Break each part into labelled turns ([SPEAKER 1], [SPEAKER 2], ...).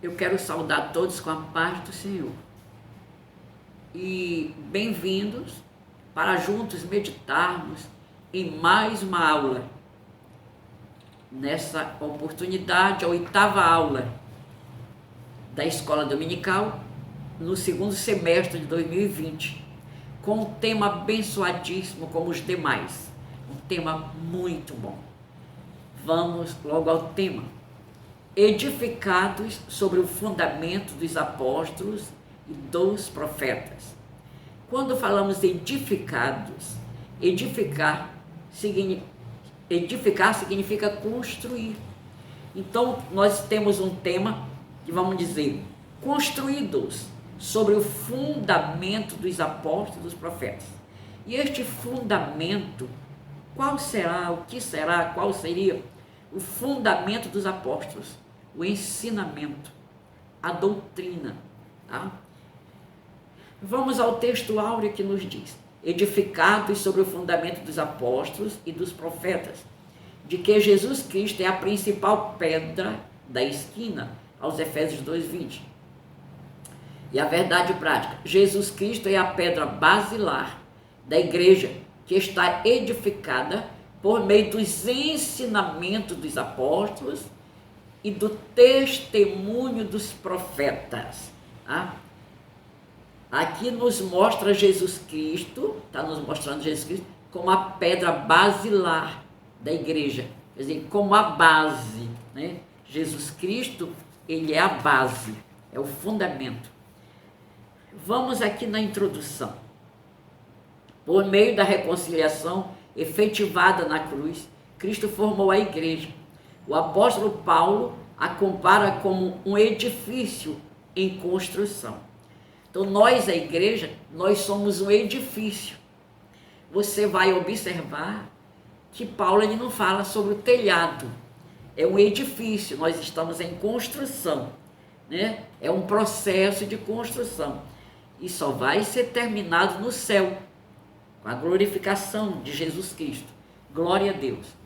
[SPEAKER 1] Eu quero saudar todos com a paz do Senhor. E bem-vindos para juntos meditarmos em mais uma aula. Nessa oportunidade, a 8ª aula da Escola Dominical, no segundo semestre de 2020, com um tema abençoadíssimo como os demais. Um tema muito bom. Vamos logo ao tema. Edificados sobre o fundamento dos apóstolos e dos profetas. Quando falamos edificados, edificar significa construir. Então, nós temos um tema que vamos dizer, construídos sobre o fundamento dos apóstolos e dos profetas. E este fundamento, qual será, o que será, qual seria o fundamento dos apóstolos? O ensinamento, a doutrina, tá? Vamos ao texto áureo que nos diz, edificados sobre o fundamento dos apóstolos e dos profetas, de que Jesus Cristo é a principal pedra da esquina, aos Efésios 2:20. E a verdade prática, Jesus Cristo é a pedra basilar da igreja, que está edificada por meio dos ensinamentos dos apóstolos e do testemunho dos profetas. Tá? Aqui nos mostra Jesus Cristo, está nos mostrando Jesus Cristo como a pedra basilar da igreja, quer dizer, como a base, né? Jesus Cristo, ele é a base, é o fundamento. Vamos aqui na introdução. Por meio da reconciliação efetivada na cruz, Cristo formou a igreja. O apóstolo Paulo a compara como um edifício em construção. Então, nós, a igreja, nós somos um edifício. Você vai observar que Paulo ele não fala sobre o telhado. É um edifício, nós estamos em construção, né? É um processo de construção. E só vai ser terminado no céu, com a glorificação de Jesus Cristo. Glória a Deus.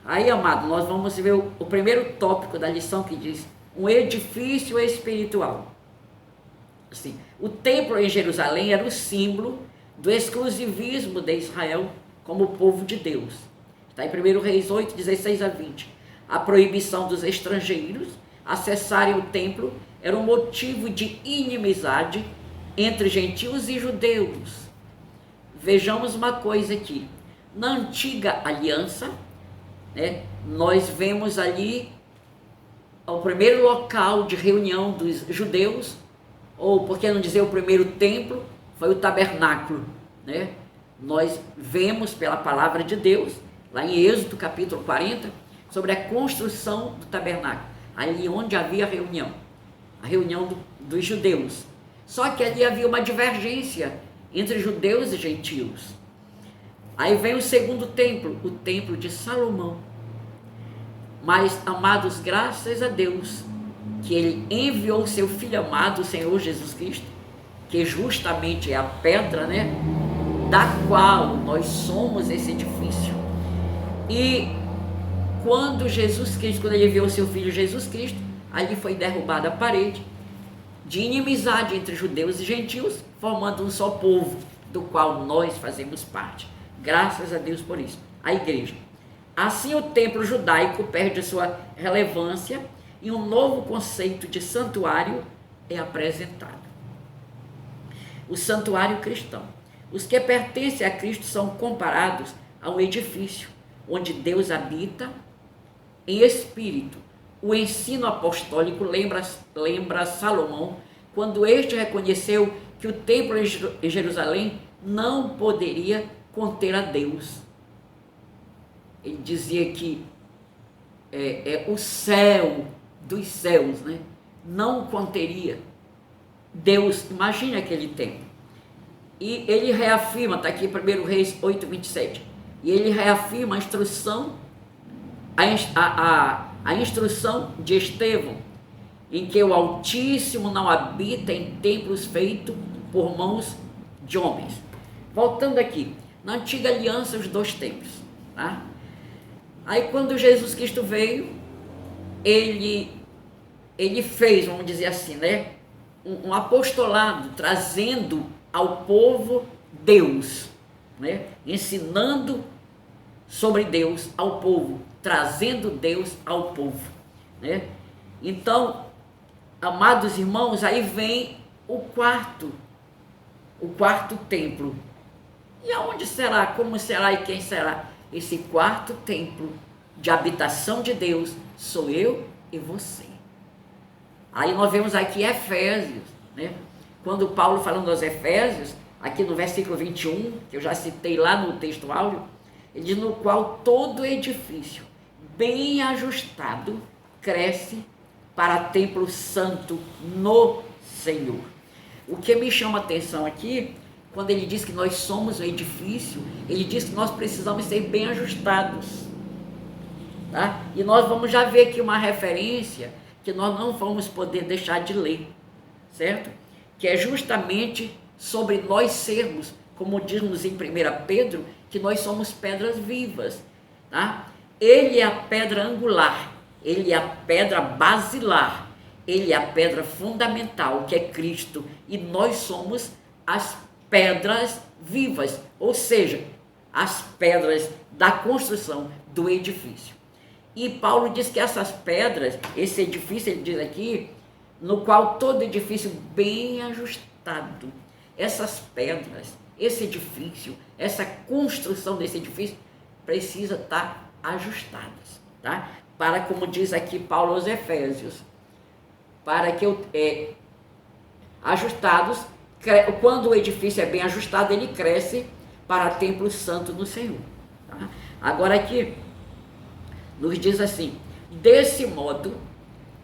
[SPEAKER 1] Aí, amado, nós vamos ver o primeiro tópico da lição que diz um edifício espiritual. Assim, o templo em Jerusalém era o símbolo do exclusivismo de Israel como povo de Deus. Está em 1 Reis 8, 16 a 20. A proibição dos estrangeiros acessarem o templo era um motivo de inimizade entre gentios e judeus. Vejamos uma coisa aqui. Na antiga aliança, né, nós vemos ali o primeiro local de reunião dos judeus, ou por que não dizer o primeiro templo, foi o tabernáculo, né? Nós vemos pela palavra de Deus, lá em Êxodo capítulo 40, sobre a construção do tabernáculo, ali onde havia a reunião dos judeus. Só que ali havia uma divergência entre judeus e gentios. Aí vem o segundo templo, o templo de Salomão. Mas, amados, graças a Deus, que ele enviou seu Filho amado, o Senhor Jesus Cristo, que justamente é a pedra, né, da qual nós somos esse edifício. E quando ele enviou seu Filho Jesus Cristo, ali foi derrubada a parede de inimizade entre judeus e gentios, formando um só povo, do qual nós fazemos parte. Graças a Deus por isso, a igreja. Assim, o templo judaico perde sua relevância e um novo conceito de santuário é apresentado. O santuário cristão. Os que pertencem a Cristo são comparados a um edifício onde Deus habita em espírito. O ensino apostólico lembra Salomão quando este reconheceu que o templo em Jerusalém não poderia conter a Deus. Ele dizia que o céu dos céus, né, não conteria Deus. Imagine aquele templo. E ele reafirma, está aqui em 1 Reis 8, 27, e ele reafirma a instrução, a instrução de Estevão, em que o Altíssimo não habita em templos feitos por mãos de homens. Voltando aqui, na antiga aliança, os 2 templos, tá? Aí quando Jesus Cristo veio, ele ele fez, vamos dizer assim, né, um apostolado, trazendo ao povo Deus, né, ensinando sobre Deus ao povo, trazendo Deus ao povo, né? Então, amados irmãos, aí vem o quarto templo. E aonde será, como será e quem será? Esse quarto templo de habitação de Deus sou eu e você. Aí nós vemos aqui Efésios, né? Quando Paulo falando aos Efésios, aqui no versículo 21, que eu já citei lá no texto áudio, ele diz: no qual todo edifício bem ajustado cresce para templo santo no Senhor. O que me chama a atenção aqui, quando ele diz que nós somos um edifício, ele diz que nós precisamos ser bem ajustados, tá? E nós vamos já ver aqui uma referência que nós não vamos poder deixar de ler, certo? Que é justamente sobre nós sermos, como diz-nos em 1 Pedro, que nós somos pedras vivas, tá? Ele é a pedra angular, ele é a pedra basilar, ele é a pedra fundamental, que é Cristo, e nós somos as pedras vivas, ou seja, as pedras da construção do edifício. E Paulo diz que essas pedras, esse edifício, ele diz aqui, no qual todo edifício bem ajustado, essas pedras, esse edifício, essa construção desse edifício precisa estar ajustadas, tá? Para, como diz aqui Paulo aos Efésios, para que ajustados, quando o edifício é bem ajustado, ele cresce para templo santo do Senhor, tá? Agora aqui nos diz assim: desse modo,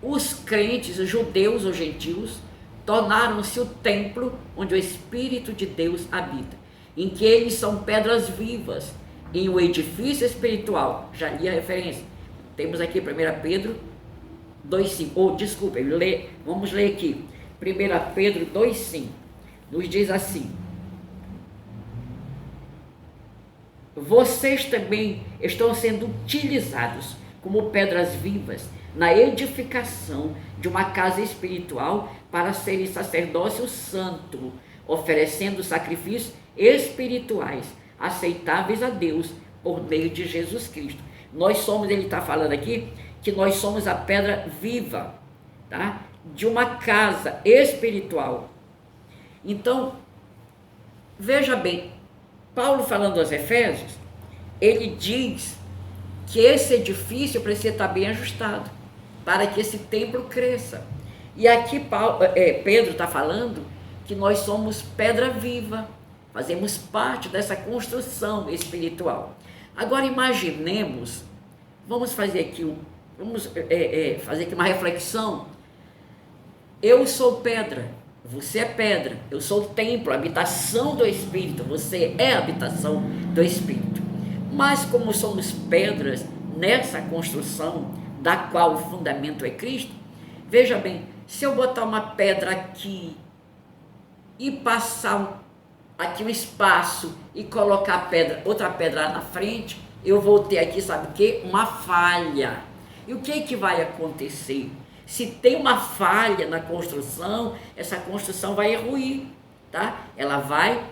[SPEAKER 1] os crentes, os judeus ou gentios, tornaram-se o templo onde o Espírito de Deus habita, em que eles são pedras vivas, em um edifício espiritual. Já li a referência. Temos aqui 1 Pedro 2,5. Vamos ler aqui. 1 Pedro 2,5. Nos diz assim: vocês também estão sendo utilizados como pedras vivas na edificação de uma casa espiritual para serem sacerdócio santo, oferecendo sacrifícios espirituais aceitáveis a Deus por meio de Jesus Cristo. Nós somos, ele está falando aqui, que nós somos a pedra viva, tá? De uma casa espiritual. Então, veja bem, Paulo falando aos Efésios, ele diz que esse edifício precisa estar bem ajustado, para que esse templo cresça. E aqui Pedro está falando que nós somos pedra viva, fazemos parte dessa construção espiritual. Agora imaginemos, vamos fazer aqui uma reflexão. Eu sou pedra, você é pedra, eu sou o templo, a habitação do Espírito, você é a habitação do Espírito. Mas como somos pedras nessa construção, da qual o fundamento é Cristo, veja bem, se eu botar uma pedra aqui e passar aqui um espaço e colocar outra pedra lá na frente, eu vou ter aqui, sabe o que? Uma falha. E o que vai acontecer? Se tem uma falha na construção, essa construção vai ruir, tá? Ela vai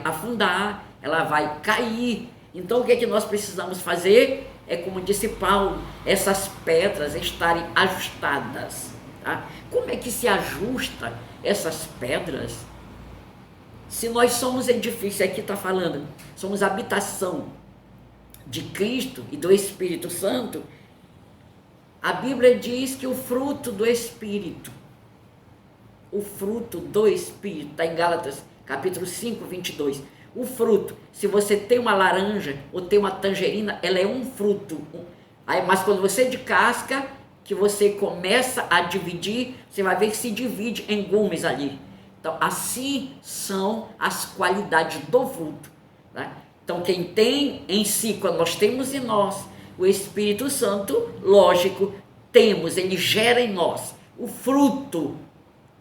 [SPEAKER 1] afundar, ela vai cair. Então o que nós precisamos fazer? É como disse Paulo, essas pedras estarem ajustadas, tá? Como é que se ajusta essas pedras? Se nós somos edifício, aqui está falando, somos habitação de Cristo e do Espírito Santo, a Bíblia diz que o fruto do Espírito, está em Gálatas capítulo 5, 22, o fruto, se você tem uma laranja ou tem uma tangerina, ela é um fruto, mas quando você descasca, que você começa a dividir, você vai ver que se divide em gumes ali. Então, assim são as qualidades do fruto, né? Então, quem tem em si, quando nós temos em nós o Espírito Santo, lógico, ele gera em nós o fruto,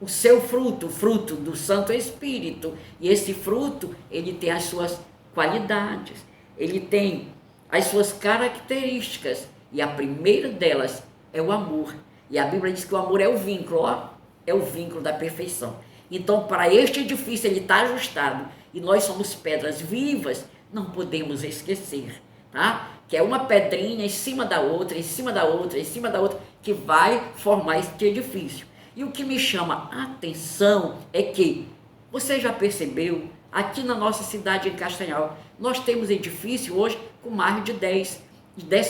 [SPEAKER 1] o seu fruto, o fruto do Santo Espírito. E esse fruto, ele tem as suas qualidades, ele tem as suas características, e a primeira delas é o amor. E a Bíblia diz que o amor é o vínculo, ó, é o vínculo da perfeição. Então, para este edifício, ele está ajustado, e nós somos pedras vivas, não podemos esquecer, tá? Que é uma pedrinha em cima da outra, em cima da outra, em cima da outra, que vai formar este edifício. E o que me chama a atenção é que, você já percebeu, aqui na nossa cidade, em Castanhal, nós temos edifício hoje com mais de 10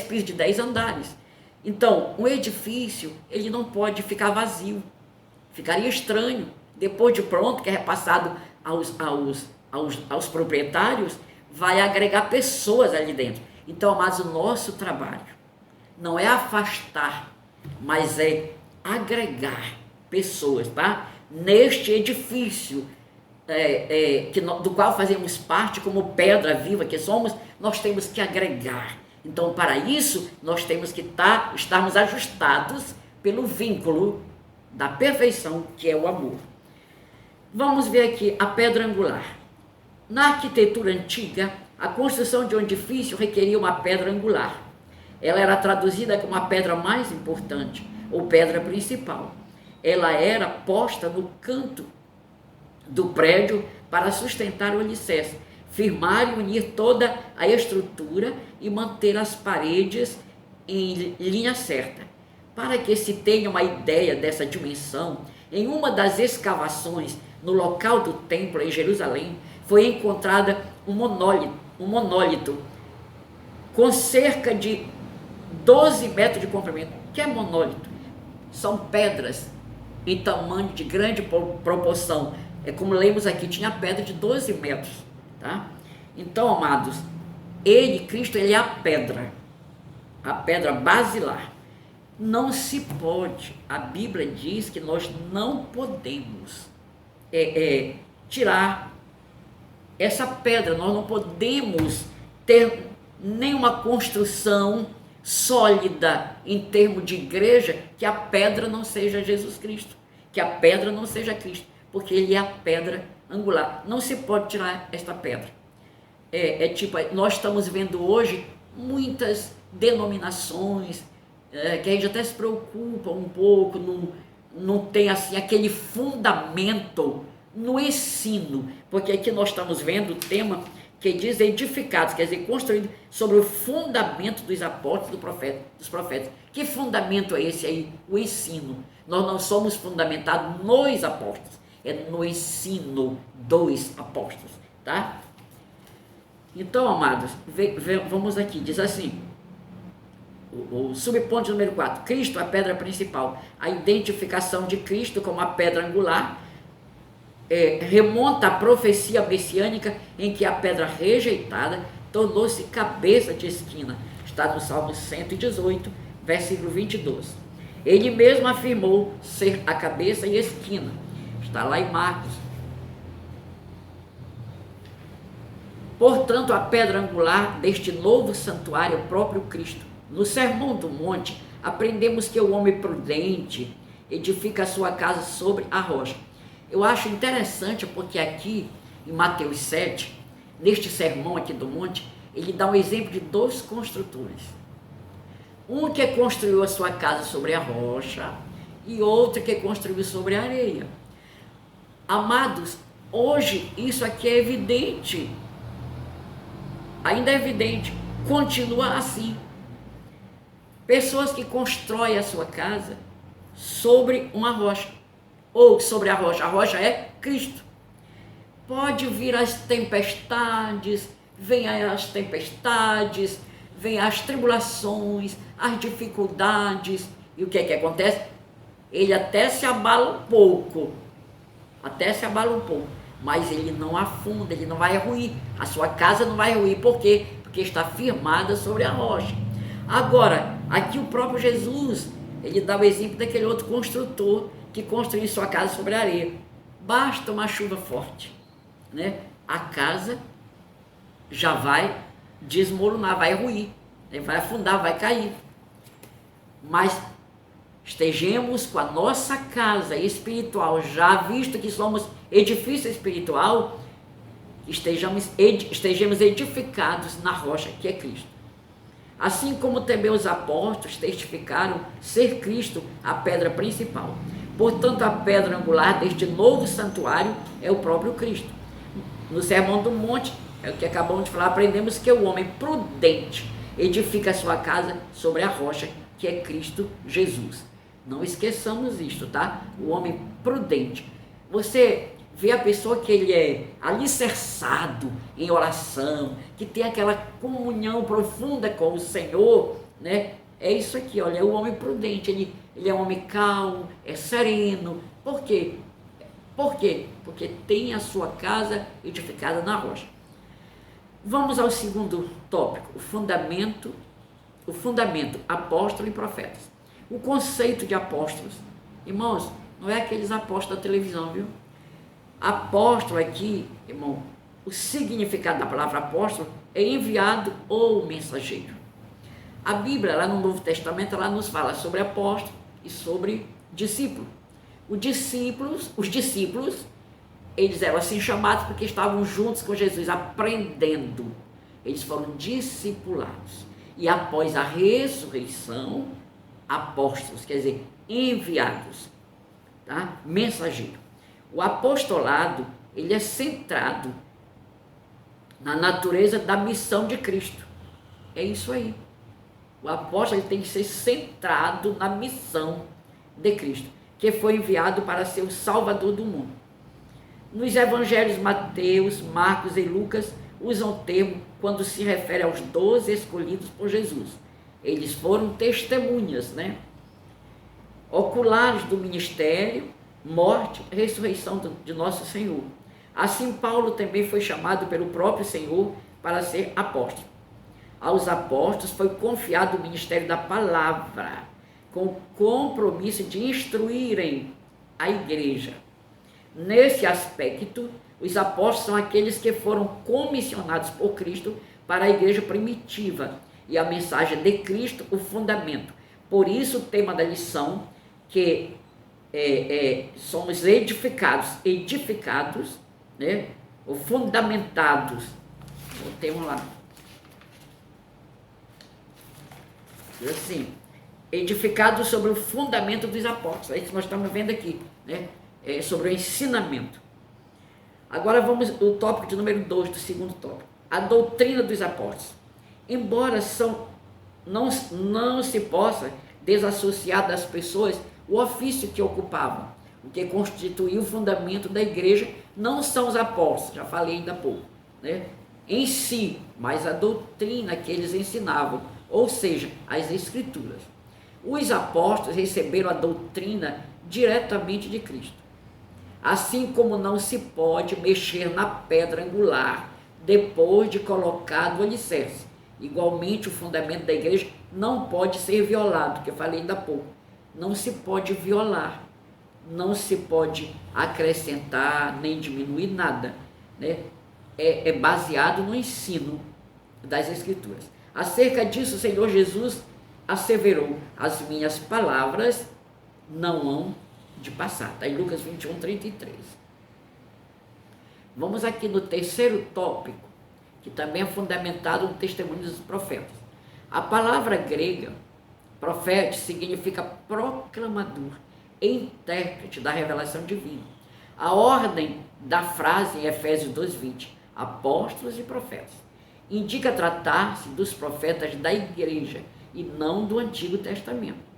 [SPEAKER 1] pisos, de 10 andares. Então, um edifício, ele não pode ficar vazio, ficaria estranho. Depois de pronto, que é repassado aos proprietários, vai agregar pessoas ali dentro. Então, mas o nosso trabalho não é afastar, mas é agregar pessoas, tá? Neste edifício do qual fazemos parte como pedra viva que somos, nós temos que agregar. Então, para isso, nós temos que estarmos ajustados pelo vínculo da perfeição, que é o amor. Vamos ver aqui a pedra angular. Na arquitetura antiga, a construção de um edifício requeria uma pedra angular. Ela era traduzida como a pedra mais importante, ou pedra principal. Ela era posta no canto do prédio para sustentar o alicerce, firmar e unir toda a estrutura e manter as paredes em linha certa. Para que se tenha uma ideia dessa dimensão, em uma das escavações no local do templo em Jerusalém, foi encontrada um monólito com cerca de 12 metros de comprimento. O que é monólito? São pedras em tamanho de grande proporção. É como lemos aqui, tinha pedra de 12 metros. Tá? Então, amados, Cristo, ele é a pedra basilar. Não se pode, a Bíblia diz que nós não podemos tirar essa pedra, nós não podemos ter nenhuma construção sólida em termos de igreja que a pedra não seja Jesus Cristo, que a pedra não seja Cristo, porque ele é a pedra angular. Não se pode tirar esta pedra. Nós estamos vendo hoje muitas denominações que a gente até se preocupa um pouco, não tem assim aquele fundamento no ensino, porque aqui nós estamos vendo o tema que diz edificados, quer dizer, construído sobre o fundamento dos apóstolos dos profetas. Que fundamento é esse aí? O ensino. Nós não somos fundamentados nos apóstolos, é no ensino dos apóstolos, tá? Então, amados, vamos aqui, diz assim, o subponto número 4, Cristo, a pedra principal. A identificação de Cristo como a pedra angular remonta à profecia messiânica em que a pedra rejeitada tornou-se cabeça de esquina. Está no Salmo 118, versículo 22. Ele mesmo afirmou ser a cabeça e esquina. Está lá em Marcos. Portanto, a pedra angular deste novo santuário é o próprio Cristo. No Sermão do Monte, aprendemos que o homem prudente edifica a sua casa sobre a rocha. Eu acho interessante porque aqui, em Mateus 7, neste sermão aqui do monte, ele dá um exemplo de dois construtores. Um que construiu a sua casa sobre a rocha e outro que construiu sobre a areia. Amados, hoje isso aqui é evidente. Ainda é evidente. Continua assim. Pessoas que constroem a sua casa sobre uma rocha. Ou sobre a rocha é Cristo. Pode vir as tempestades, vem as tempestades, vem as tribulações, as dificuldades, e o que é que acontece? Ele até se abala um pouco, mas ele não afunda, ele não vai ruir, a sua casa não vai ruir, por quê? Porque está firmada sobre a rocha. Agora, aqui o próprio Jesus, ele dá o exemplo daquele outro construtor, que construiu sua casa sobre a areia. Basta uma chuva forte, né? A casa já vai desmoronar, vai ruir, vai afundar, vai cair. Mas estejamos com a nossa casa espiritual, já visto que somos edifício espiritual, estejamos edificados na rocha que é Cristo. assim como também os apóstolos testificaram ser Cristo a pedra principal. Portanto, a pedra angular deste novo santuário é o próprio Cristo. No Sermão do Monte, é o que acabamos de falar, aprendemos que o homem prudente edifica a sua casa sobre a rocha, que é Cristo Jesus. Não esqueçamos isto, tá? O homem prudente. Você vê a pessoa que ele é alicerçado em oração, que tem aquela comunhão profunda com o Senhor, né? É isso aqui, olha, é o homem prudente, ele é um homem calmo, é sereno. Por quê? Por quê? Porque tem a sua casa edificada na rocha. Vamos ao segundo tópico, o fundamento, apóstolo e profetas. O conceito de apóstolos, irmãos, não é aqueles apóstolos da televisão, viu? Apóstolo aqui, irmão, o significado da palavra apóstolo é enviado ou mensageiro. A Bíblia, lá no Novo Testamento, ela nos fala sobre apóstolo e sobre discípulo. Os discípulos, eles eram assim chamados porque estavam juntos com Jesus, aprendendo. Eles foram discipulados. E após a ressurreição, apóstolos, quer dizer, enviados, tá? Mensageiro. O apostolado, ele é centrado na natureza da missão de Cristo. É isso aí. O apóstolo ele tem que ser centrado na missão de Cristo, que foi enviado para ser o Salvador do mundo. Nos evangelhos Mateus, Marcos e Lucas usam o termo quando se refere aos 12 escolhidos por Jesus. Eles foram testemunhas, né? Oculares do ministério, morte e ressurreição de nosso Senhor. Assim, Paulo também foi chamado pelo próprio Senhor para ser apóstolo. Aos apóstolos foi confiado o ministério da palavra, com o compromisso de instruírem a igreja. Nesse aspecto, os apóstolos são aqueles que foram comissionados por Cristo para a igreja primitiva, e a mensagem de Cristo, o fundamento. Por isso, o tema da lição, que somos edificados, né? Ou fundamentados, o tema lá, assim, edificados sobre o fundamento dos apóstolos. É isso que nós estamos vendo aqui, né? Sobre o ensinamento. Agora vamos ao tópico de número 2 do segundo tópico, a doutrina dos apóstolos. Embora não se possa desassociar das pessoas o ofício que ocupavam, o que constituiu o fundamento da igreja, não são os apóstolos, já falei ainda há pouco, né? Em si, mas a doutrina que eles ensinavam, ou seja, as escrituras. Os apóstolos receberam a doutrina diretamente de Cristo. Assim como não se pode mexer na pedra angular depois de colocado o alicerce, igualmente o fundamento da igreja não pode ser violado, que eu falei ainda há pouco. Não se pode violar, não se pode acrescentar nem diminuir nada, né? É baseado no ensino das Escrituras. Acerca disso, o Senhor Jesus asseverou: as minhas palavras não hão de passar. Está em Lucas 21, 33. Vamos aqui no terceiro tópico, que também é fundamentado no testemunho dos profetas. A palavra grega, profeta, significa proclamador, intérprete da revelação divina. A ordem da frase em Efésios 2:20, apóstolos e profetas, indica tratar-se dos profetas da igreja e não do Antigo Testamento.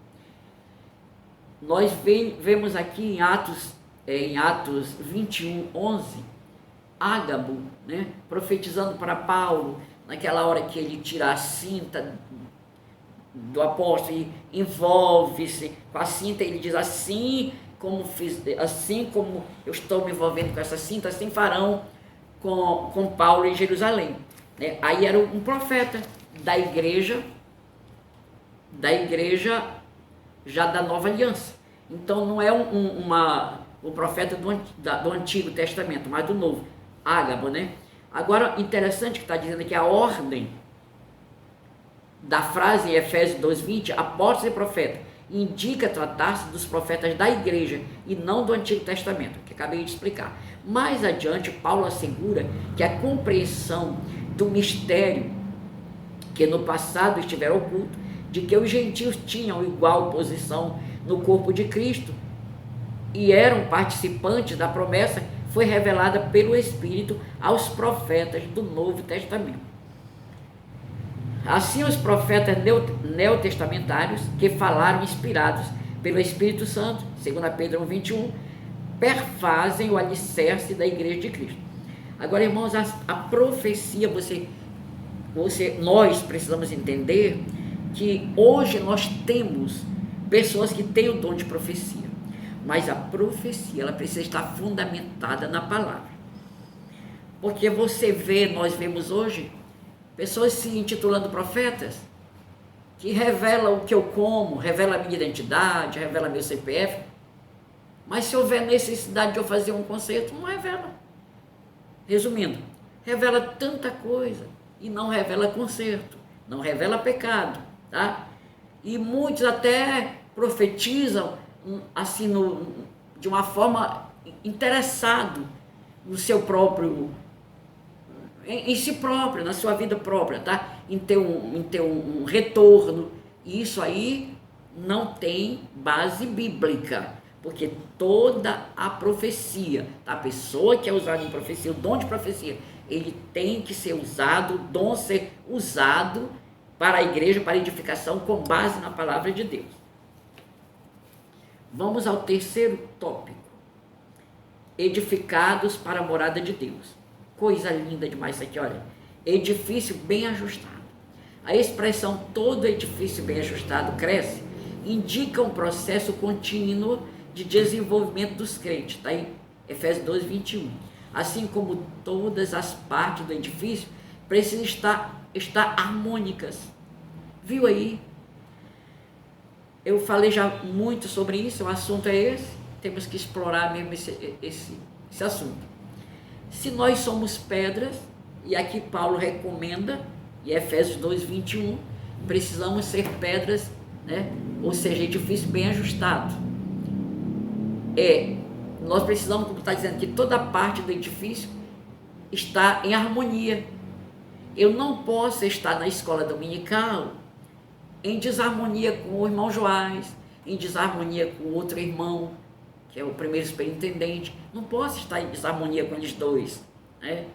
[SPEAKER 1] Nós vemos aqui em Atos 21:11, Ágabo, né, profetizando para Paulo, naquela hora que ele tira a cinta do apóstolo e envolve-se com a cinta, ele diz: assim como eu estou me envolvendo com essa cinta, assim farão com Paulo em Jerusalém. Né? Aí era um profeta da igreja já da nova aliança. Então não é o profeta do Antigo Testamento, mas do Novo, Ágabo, né? Agora, interessante que está dizendo aqui a ordem da frase em Efésios 2:20, apóstolos e profeta, indica tratar-se dos profetas da igreja e não do Antigo Testamento, que acabei de explicar. Mais adiante, Paulo assegura que a compreensão do mistério que no passado estiveram ocultos, de que os gentios tinham igual posição no corpo de Cristo e eram participantes da promessa, foi revelada pelo Espírito aos profetas do Novo Testamento. Assim, os profetas neotestamentários, que falaram inspirados pelo Espírito Santo, 2 Pedro 1,21, perfazem o alicerce da Igreja de Cristo. Agora, irmãos, a profecia, nós precisamos entender que hoje nós temos pessoas que têm o dom de profecia, mas a profecia, ela precisa estar fundamentada na palavra. Porque nós vemos hoje pessoas se intitulando profetas, que revelam o que eu como, revela a minha identidade, revela meu CPF, mas se houver necessidade de eu fazer um concerto, não revela. Resumindo, revela tanta coisa e não revela conserto, não revela pecado, tá? E muitos até profetizam assim de uma forma interessado no seu próprio, em si próprio, na sua vida própria, tá? Em ter um retorno. E isso aí não tem base bíblica. Porque toda a profecia, a pessoa que é usada em profecia, o dom de profecia, ele tem que ser usado, o dom ser usado para a igreja, para a edificação, com base na palavra de Deus. Vamos ao terceiro tópico. Edificados para a morada de Deus. Coisa linda demais isso aqui, olha. Edifício bem ajustado. A expressão todo edifício bem ajustado cresce indica um processo contínuo de desenvolvimento dos crentes, está aí Efésios 2:21. Assim como todas as partes do edifício precisam estar harmônicas. Viu aí? Eu falei já muito sobre isso, o assunto é esse, temos que explorar mesmo esse assunto. Se nós somos pedras, e aqui Paulo recomenda, em Efésios 2:21, precisamos ser pedras, né? Ou seja, edifício bem ajustado. Nós precisamos, como está dizendo, que toda parte do edifício está em harmonia. Eu não posso estar na escola dominical em desarmonia com o irmão Joás, em desarmonia com o outro irmão, que é o primeiro superintendente. Não posso estar em desarmonia com eles dois, né?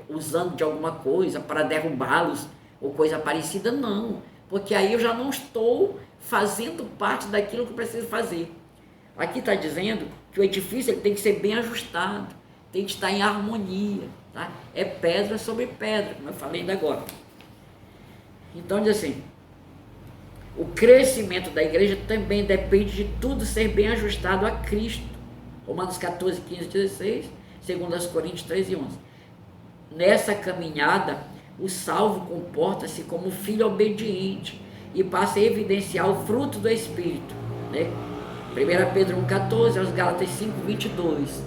[SPEAKER 1] Usando de alguma coisa para derrubá-los ou coisa parecida, não. Porque aí eu já não estou fazendo parte daquilo que eu preciso fazer. Aqui está dizendo que o edifício ele tem que ser bem ajustado, tem que estar em harmonia, tá? É pedra sobre pedra, como eu falei ainda agora. Então diz assim, o crescimento da igreja também depende de tudo ser bem ajustado a Cristo. Romanos 14, 15, 16, 2 Coríntios 13 e 11. Nessa caminhada, o salvo comporta-se como filho obediente e passa a evidenciar o fruto do Espírito, né? 1 Pedro 1,14 aos Gálatas 5,22,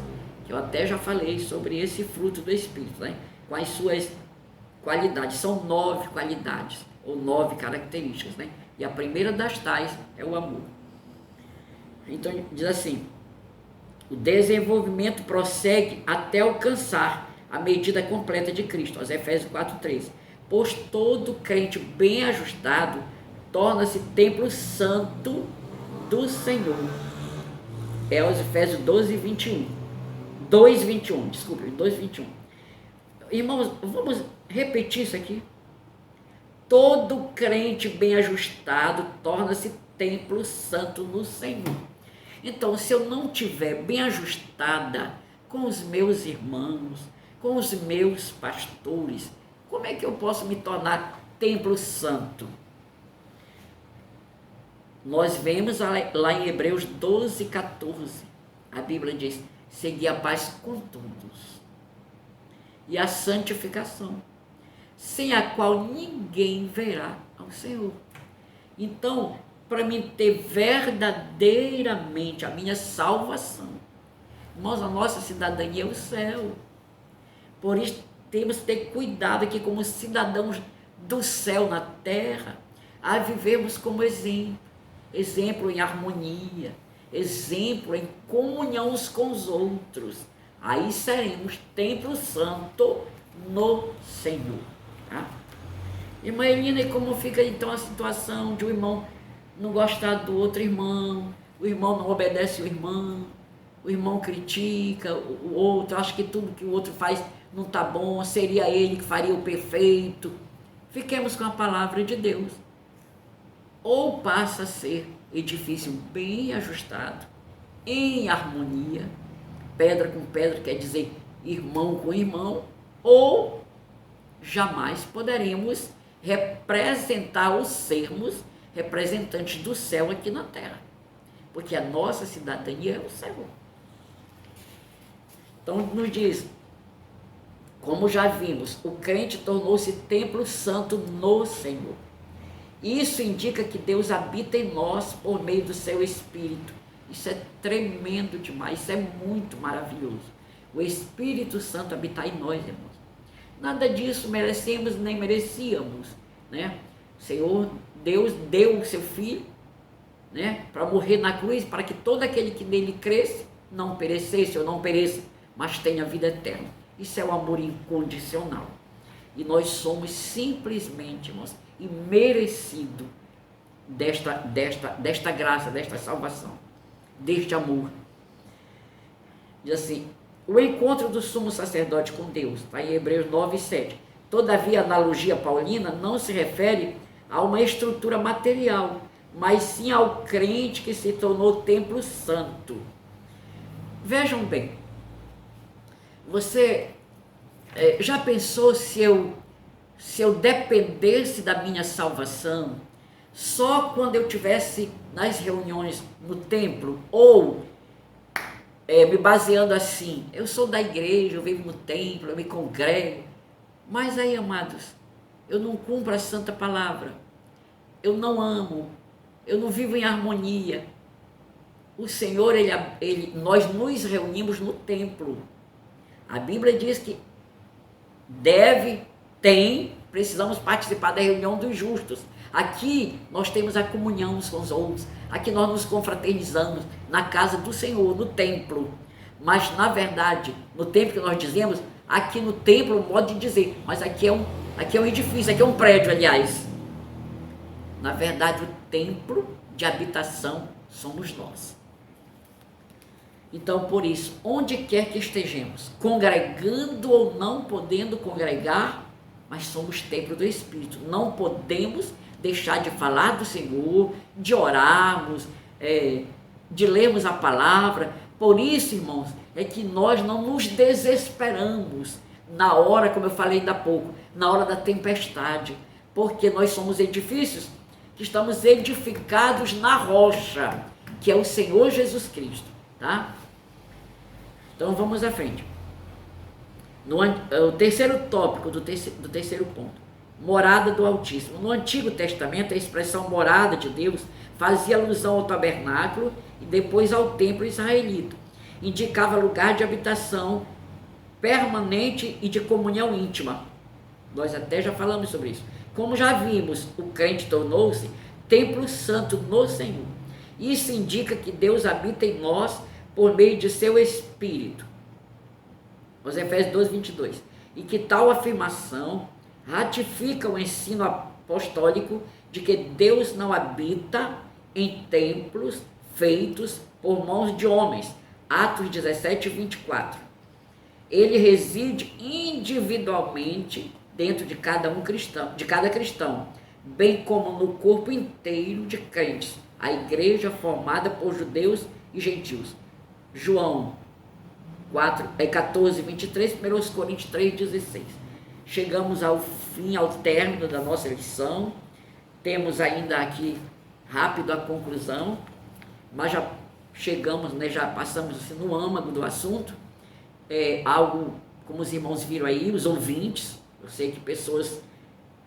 [SPEAKER 1] que eu até já falei sobre esse fruto do Espírito, né? Com as suas qualidades, são 9 qualidades, ou 9 características, né? E a primeira das tais é o amor. Então diz assim, o desenvolvimento prossegue até alcançar a medida completa de Cristo, aos Efésios 4,3, pois todo crente bem ajustado torna-se templo santo do Senhor. É aos Efésios 2:21. Irmãos, vamos repetir isso aqui. Todo crente bem ajustado torna-se templo santo no Senhor. Então, se eu não estiver bem ajustada com os meus irmãos, com os meus pastores, como é que eu posso me tornar templo santo? Nós vemos lá em Hebreus 12:14, a Bíblia diz, segui a paz com todos e a santificação, sem a qual ninguém verá ao Senhor. Então, para mim ter verdadeiramente a minha salvação, irmãos, a nossa cidadania é o céu. Por isso, temos que ter cuidado aqui como cidadãos do céu na terra, a vivermos como exemplo em harmonia, exemplo em comunhão uns com os outros. Aí seremos templo santo no Senhor, tá? Irmã Elina, e como fica então a situação de o irmão não gostar do outro irmão, o irmão não obedece o irmão critica o outro, acha que tudo que o outro faz não está bom, seria ele que faria o perfeito. Fiquemos com a palavra de Deus. Ou passa a ser edifício bem ajustado, em harmonia, pedra com pedra, quer dizer, irmão com irmão, ou jamais poderemos representar ou sermos representantes do céu aqui na terra, porque a nossa cidadania é o céu. Então nos diz, como já vimos, o crente tornou-se templo santo no Senhor. Isso indica que Deus habita em nós por meio do seu Espírito. Isso é tremendo demais, isso é muito maravilhoso. O Espírito Santo habitar em nós, irmãos. Nada disso merecemos nem merecíamos, né? O Senhor, Deus deu o seu Filho, né, para morrer na cruz, para que todo aquele que nele cresce não perecesse ou não pereça, mas tenha vida eterna. Isso é o amor incondicional. E nós somos simplesmente, irmãos, imerecido desta graça, desta salvação, deste amor. Diz assim, o encontro do sumo sacerdote com Deus, está em Hebreus 9:7. Todavia, a analogia paulina não se refere a uma estrutura material, mas sim ao crente que se tornou templo santo. Vejam bem, você já pensou se eu dependesse da minha salvação só quando eu estivesse nas reuniões no templo, ou me baseando assim, eu sou da igreja, eu vivo no templo, eu me congrego, mas aí, amados, eu não cumpro a santa palavra, eu não amo, eu não vivo em harmonia. O Senhor, nós nos reunimos no templo. A Bíblia diz que precisamos participar da reunião dos justos. Aqui nós temos a comunhão uns com os outros, aqui nós nos confraternizamos na casa do Senhor, no templo. Mas na verdade, no templo que nós dizemos, aqui no templo, modo de dizer, mas aqui é um edifício, aqui é um prédio, aliás. Na verdade, o templo de habitação somos nós. Então, por isso, onde quer que estejamos, congregando ou não podendo congregar, mas somos templo do Espírito. Não podemos deixar de falar do Senhor, de orarmos, de lermos a palavra. Por isso, irmãos, é que nós não nos desesperamos na hora, como eu falei ainda há pouco, na hora da tempestade, porque nós somos edifícios que estamos edificados na rocha, que é o Senhor Jesus Cristo, tá? Então vamos à frente. O terceiro tópico do terceiro ponto, morada do Altíssimo. No Antigo Testamento, a expressão morada de Deus fazia alusão ao tabernáculo e depois ao templo israelita. Indicava lugar de habitação permanente e de comunhão íntima. Nós até já falamos sobre isso. Como já vimos, o crente tornou-se templo santo no Senhor. Isso indica que Deus habita em nós por meio de seu Espírito. Os Efésios 2:22. E que tal afirmação ratifica o ensino apostólico de que Deus não habita em templos feitos por mãos de homens. Atos 17:24. Ele reside individualmente dentro de cada cristão, bem como no corpo inteiro de crentes, a igreja formada por judeus e gentios. João 14:23, 1 Coríntios 3:16. Chegamos ao fim, ao término da nossa lição. Temos ainda aqui rápido a conclusão, mas já chegamos, né, já passamos assim, no âmago do assunto. Algo, como os irmãos viram aí, os ouvintes, eu sei que pessoas,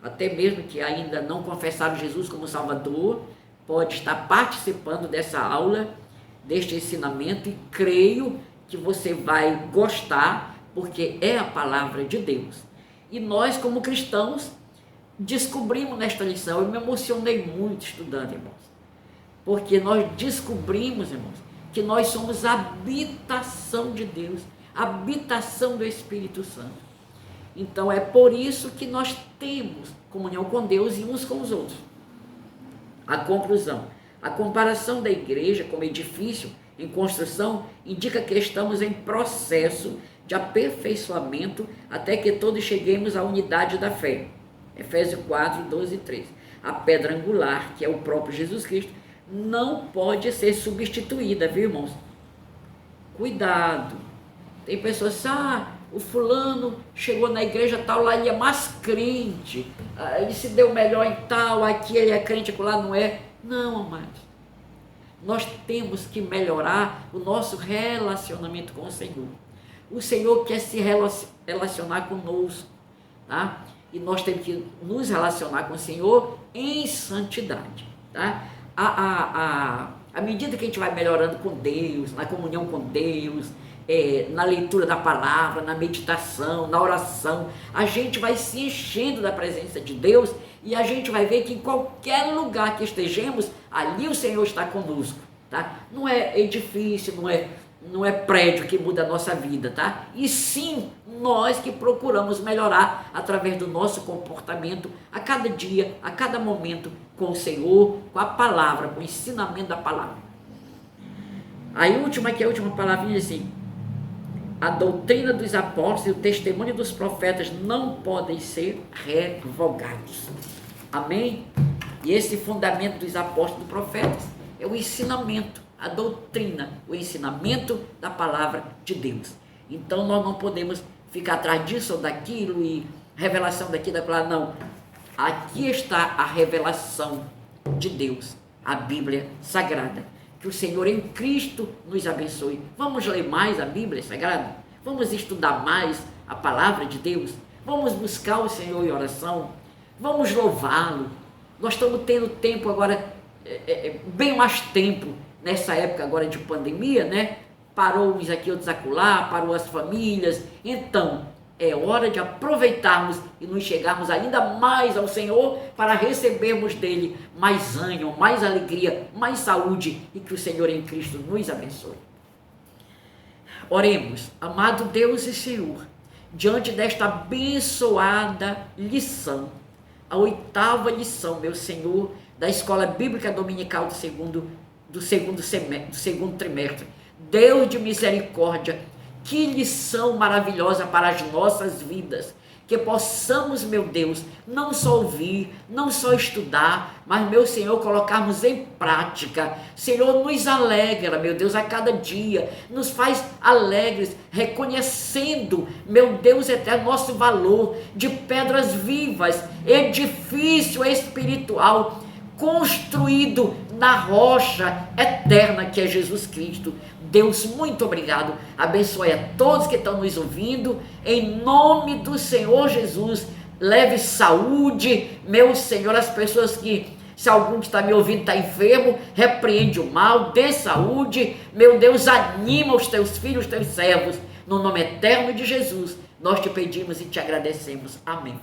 [SPEAKER 1] até mesmo que ainda não confessaram Jesus como Salvador, pode estar participando dessa aula, deste ensinamento, e creio que você vai gostar, porque é a palavra de Deus. E nós, como cristãos, descobrimos nesta lição, eu me emocionei muito estudando, irmãos, porque nós descobrimos, irmãos, que nós somos a habitação de Deus, a habitação do Espírito Santo. Então é por isso que nós temos comunhão com Deus e uns com os outros. A conclusão: a comparação da igreja como edifício em construção indica que estamos em processo de aperfeiçoamento até que todos cheguemos à unidade da fé. Efésios 4, 12 e 13. A pedra angular, que é o próprio Jesus Cristo, não pode ser substituída, viu, irmãos? Cuidado. Tem pessoas assim, o fulano chegou na igreja tal, lá ele é mais crente, ele se deu melhor em tal, aqui ele é crente, lá não é. Não, amados. Nós temos que melhorar o nosso relacionamento com o Senhor. O Senhor quer se relacionar conosco, tá? E nós temos que nos relacionar com o Senhor em santidade, tá? À medida que a gente vai melhorando com Deus, na comunhão com Deus, na leitura da palavra, na meditação, na oração, a gente vai se enchendo da presença de Deus e a gente vai ver que em qualquer lugar que estejamos, ali o Senhor está conosco, tá? Não é edifício, não é prédio que muda a nossa vida, tá? E sim, nós que procuramos melhorar através do nosso comportamento a cada dia, a cada momento com o Senhor, com a palavra, com o ensinamento da palavra. Aí a última palavrinha assim: a doutrina dos apóstolos e o testemunho dos profetas não podem ser revogados. Amém? E esse fundamento dos apóstolos e dos profetas é o ensinamento, a doutrina, o ensinamento da palavra de Deus. Então nós não podemos ficar atrás disso ou daquilo e revelação daqui, daquela, não. Aqui está a revelação de Deus, a Bíblia Sagrada. Que o Senhor em Cristo nos abençoe. Vamos ler mais a Bíblia Sagrada? Vamos estudar mais a palavra de Deus? Vamos buscar o Senhor em oração? Vamos louvá-lo? Nós estamos tendo tempo agora, bem mais tempo, nessa época agora de pandemia, né? Parou uns aqui, outros acolá, parou as famílias. Então, é hora de aproveitarmos e nos chegarmos ainda mais ao Senhor para recebermos dele mais ânimo, mais alegria, mais saúde e que o Senhor em Cristo nos abençoe. Oremos. Amado Deus e Senhor, diante desta abençoada lição, a 8ª lição, meu Senhor, da Escola Bíblica Dominical do segundo trimestre, Deus de misericórdia, que lição maravilhosa para as nossas vidas, que possamos, meu Deus, não só ouvir, não só estudar, mas, meu Senhor, colocarmos em prática. Senhor, nos alegra, meu Deus, a cada dia, nos faz alegres, reconhecendo, meu Deus eterno, nosso valor de pedras vivas, edifício espiritual, construído na rocha eterna que é Jesus Cristo. Deus, muito obrigado. Abençoe a todos que estão nos ouvindo. Em nome do Senhor Jesus, leve saúde, meu Senhor, as pessoas que, se algum que está me ouvindo está enfermo, repreende o mal, dê saúde. Meu Deus, anima os teus filhos, os teus servos. No nome eterno de Jesus, nós te pedimos e te agradecemos. Amém.